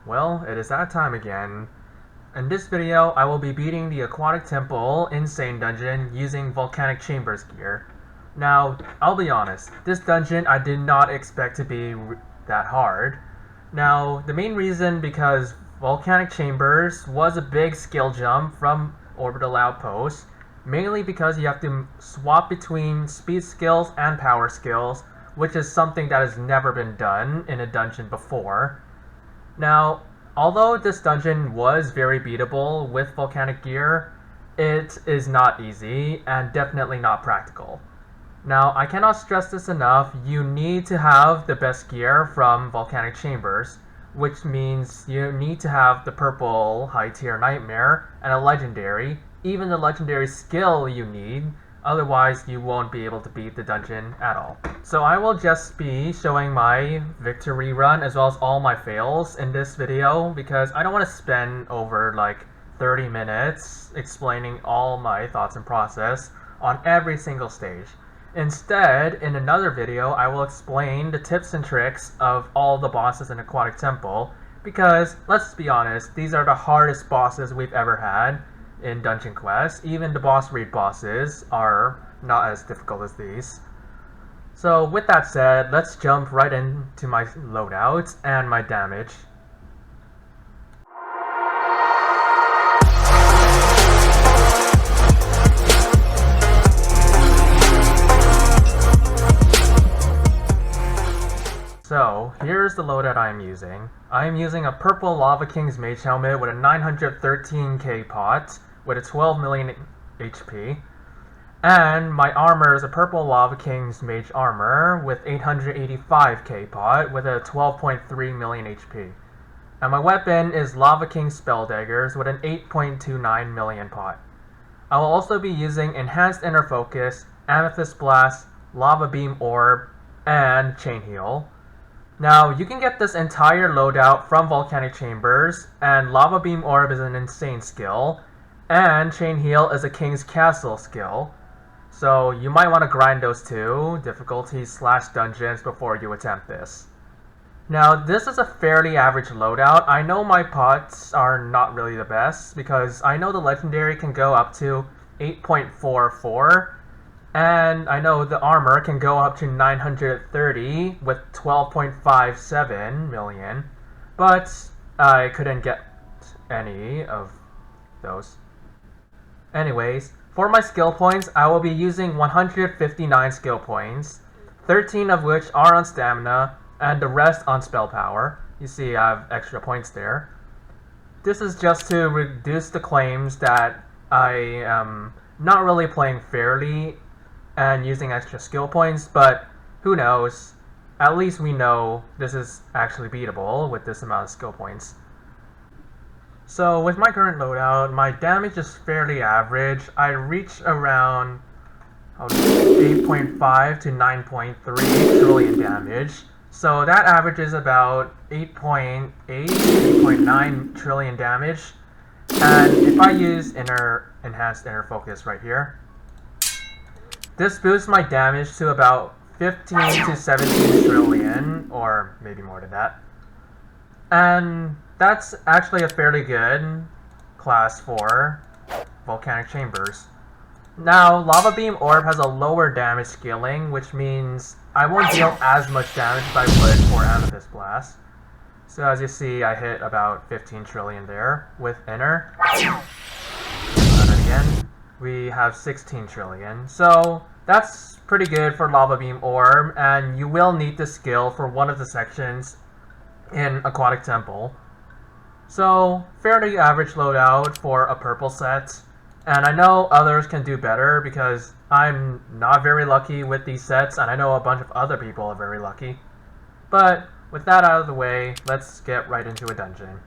Well, it is that time again. In this video, I will be beating the Aquatic Temple Insane Dungeon using Volcanic Chambers gear. Now, I'll be honest, this dungeon I did not expect to be that hard. Now, the main reason because Volcanic Chambers was a big skill jump from Orbital Outpost, mainly because you have to swap between speed skills and power skills, which is something that has never been done in a dungeon before. Now, although this dungeon was very beatable with volcanic gear, it is not easy and definitely not practical. Now, I cannot stress this enough, you need to have the best gear from Volcanic Chambers, which means you need to have the purple high tier nightmare and a legendary, even the legendary skill you need, otherwise you won't be able to beat the dungeon at all. So I will just be showing my victory run as well as all my fails in this video because I don't want to spend over like 30 minutes explaining all my thoughts and process on every single stage. Instead, in another video, I will explain the tips and tricks of all the bosses in Aquatic Temple because, let's be honest, these are the hardest bosses we've ever had in Dungeon Quest. Even the boss raid bosses are not as difficult as these. So with that said, let's jump right into my loadouts and my damage. So, here's the loadout I am using. I am using a purple Lava King's Mage Helmet with a 913k pot with a 12 million HP. And my armor is a purple Lava King's Mage Armor with 885k pot with a 12.3 million HP. And my weapon is Lava King Spell Daggers with an 8.29 million pot. I will also be using Enhanced Inner Focus, Amethyst Blast, Lava Beam Orb, and Chain Heal. Now, you can get this entire loadout from Volcanic Chambers, and Lava Beam Orb is an insane skill, and Chain Heal is a King's Castle skill. So you might want to grind those two difficulties / dungeons before you attempt this. Now, this is a fairly average loadout. I know my pots are not really the best, because I know the legendary can go up to 8.44, and I know the armor can go up to 930 with 12.57 million, but I couldn't get any of those. Anyways, for my skill points, I will be using 159 skill points, 13 of which are on stamina, and the rest on spell power. You see I have extra points there. This is just to reduce the claims that I am not really playing fairly and using extra skill points, but who knows, at least we know this is actually beatable with this amount of skill points. So with my current loadout, my damage is fairly average. I reach around 8.5 to 9.3 trillion damage, so that averages about 8.8, 8.9 trillion damage. And if I use Enhanced Inner Focus right here, this boosts my damage to about 15 to 17 trillion, or maybe more than that. And that's actually a fairly good class for Volcanic Chambers. Now, Lava Beam Orb has a lower damage scaling, which means I won't deal as much damage as I would for Amethyst Blast. So as you see, I hit about 15 trillion there with Inner. And then again, we have 16 trillion. So that's pretty good for Lava Beam Orb, and you will need this skill for one of the sections in Aquatic Temple. So, fairly average loadout for a purple set, and I know others can do better because I'm not very lucky with these sets, and I know a bunch of other people are very lucky. But with that out of the way, let's get right into a dungeon.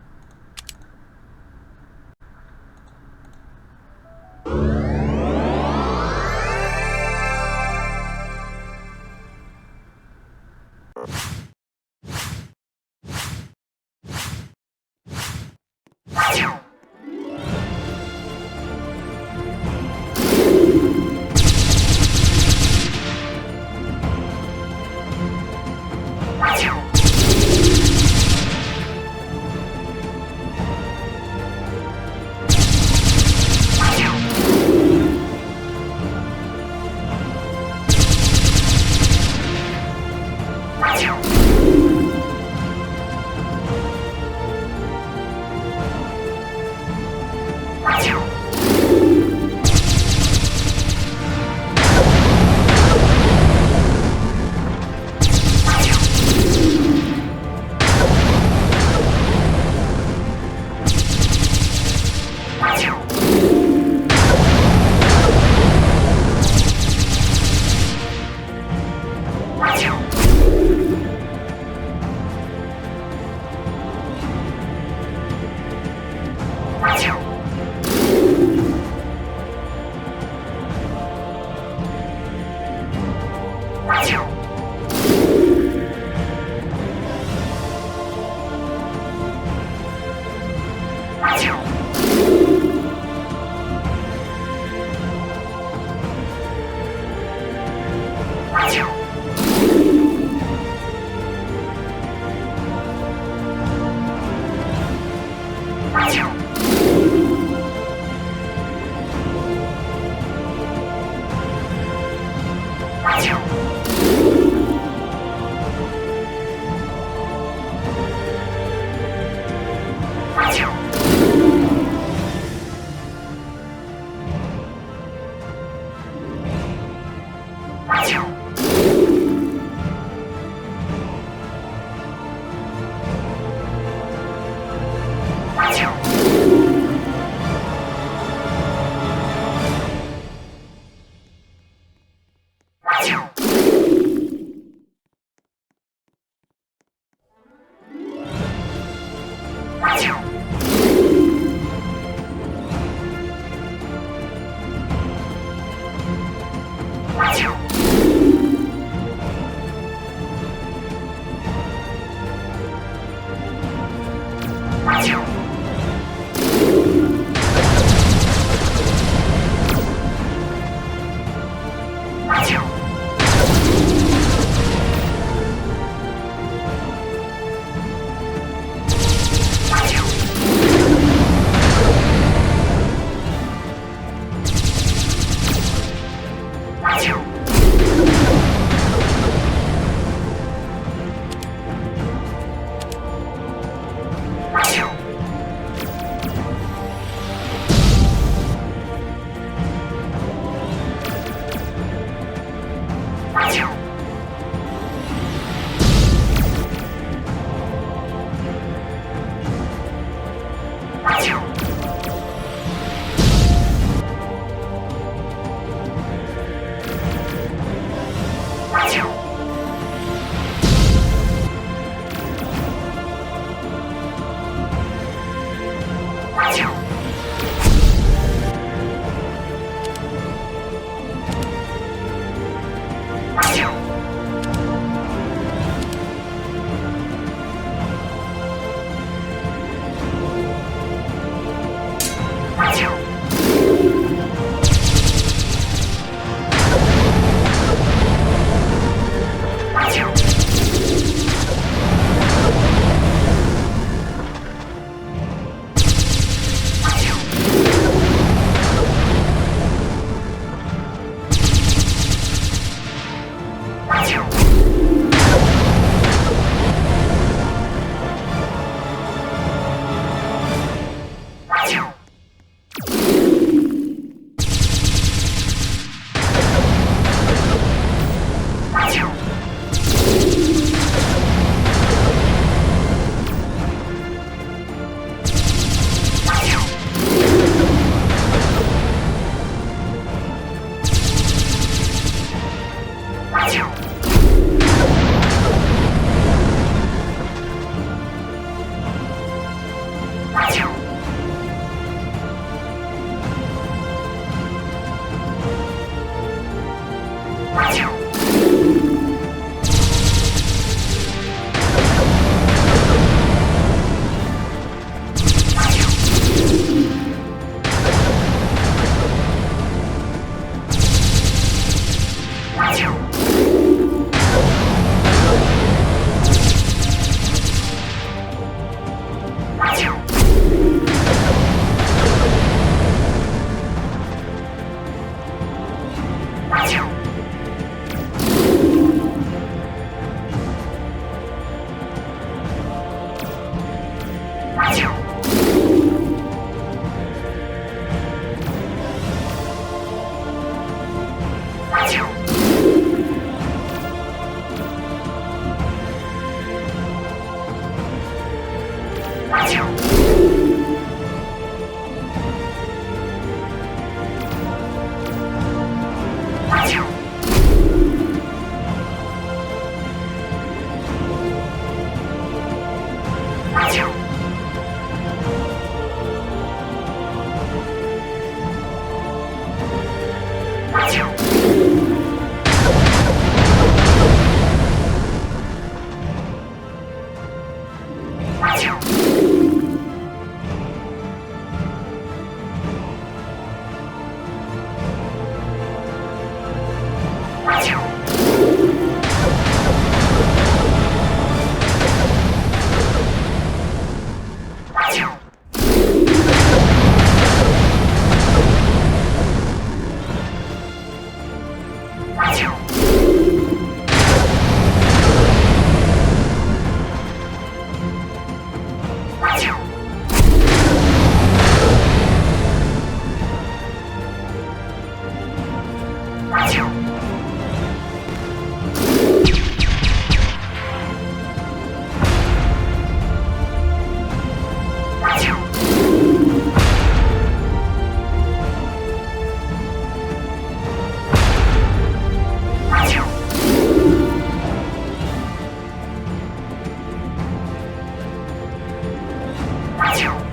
Wow.